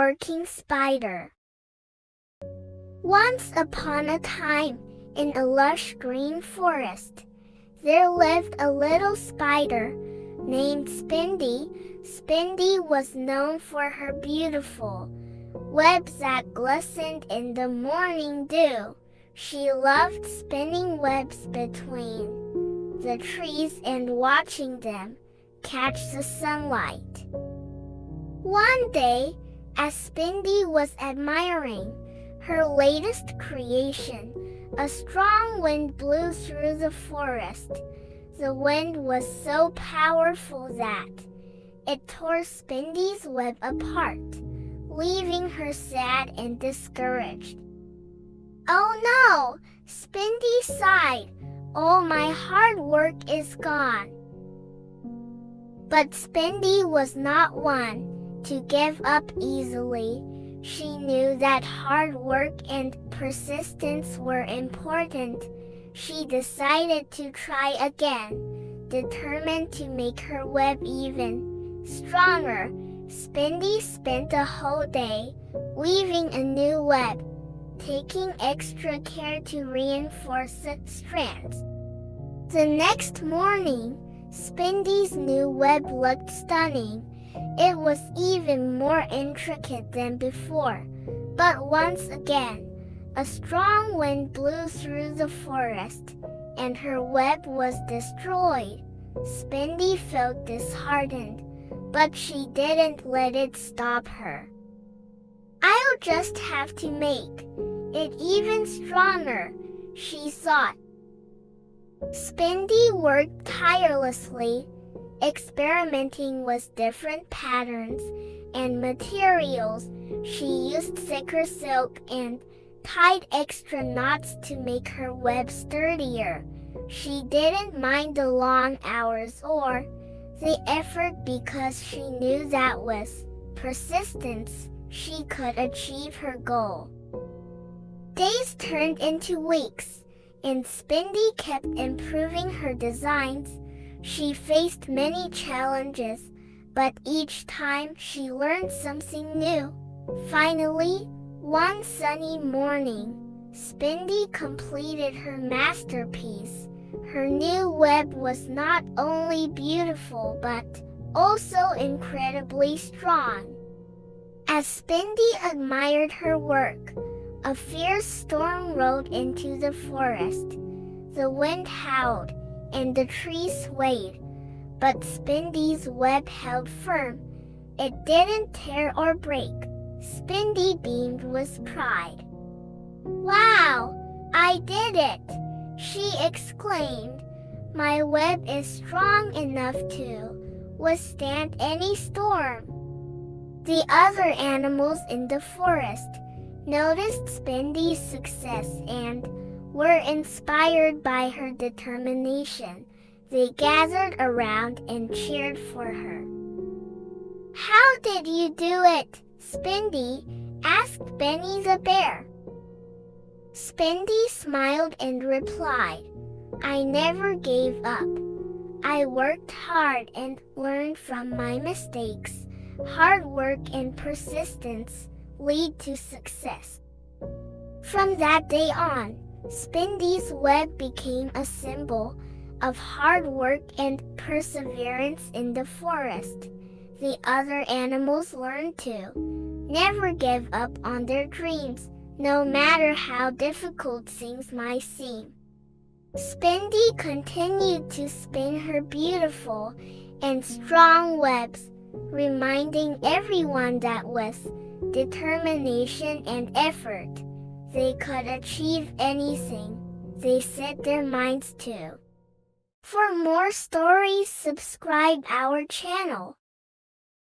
Hardworking Spider. Once upon a time, in a lush green forest, there lived a little spider named Spindy. Spindy was known for her beautiful webs that glistened in the morning dew. She loved spinning webs between the trees and watching them catch the sunlight. One day, as Spindy was admiring her latest creation, a strong wind blew through the forest. The wind was so powerful that it tore Spindy's web apart, leaving her sad and discouraged. "Oh no!" Spindy sighed. "All my hard work is gone." But Spindy was not one to give up easily. She knew that hard work and persistence were important. She decided to try again, determined to make her web even stronger. Spindy spent the whole day weaving a new web, taking extra care to reinforce its strands. The next morning, Spindy's new web looked stunning. It was even more intricate than before, but once again, a strong wind blew through the forest, and her web was destroyed. Spindy felt disheartened, but she didn't let it stop her. "I'll just have to make it even stronger," she thought. Spindy worked tirelessly, experimenting with different patterns and materials. She used thicker silk and tied extra knots to make her web sturdier. She didn't mind the long hours or the effort because she knew that with persistence, she could achieve her goal. Days turned into weeks, and Spindy kept improving her designs. She faced many challenges, but each time she learned something new. Finally, one sunny morning, Spindy completed her masterpiece. Her new web was not only beautiful but also incredibly strong. As Spindy admired her work, a fierce storm rolled into the forest. The wind howled, and the trees swayed, but Spindy's web held firm. It didn't tear or break. Spindy beamed with pride. "Wow! I did it!" she exclaimed. "My web is strong enough to withstand any storm." The other animals in the forest noticed Spindy's success and were inspired by her determination. They gathered around and cheered for her. "How did you do it, Spindy?" asked Benny the bear. Spindy smiled and replied, "I never gave up. I worked hard and learned from my mistakes. Hard work and persistence lead to success." From that day on, Spindy's web became a symbol of hard work and perseverance in the forest. The other animals learned to never give up on their dreams, no matter how difficult things might seem. Spindy continued to spin her beautiful and strong webs, reminding everyone that with determination and effort, they could achieve anything they set their minds to. For more stories, subscribe our channel.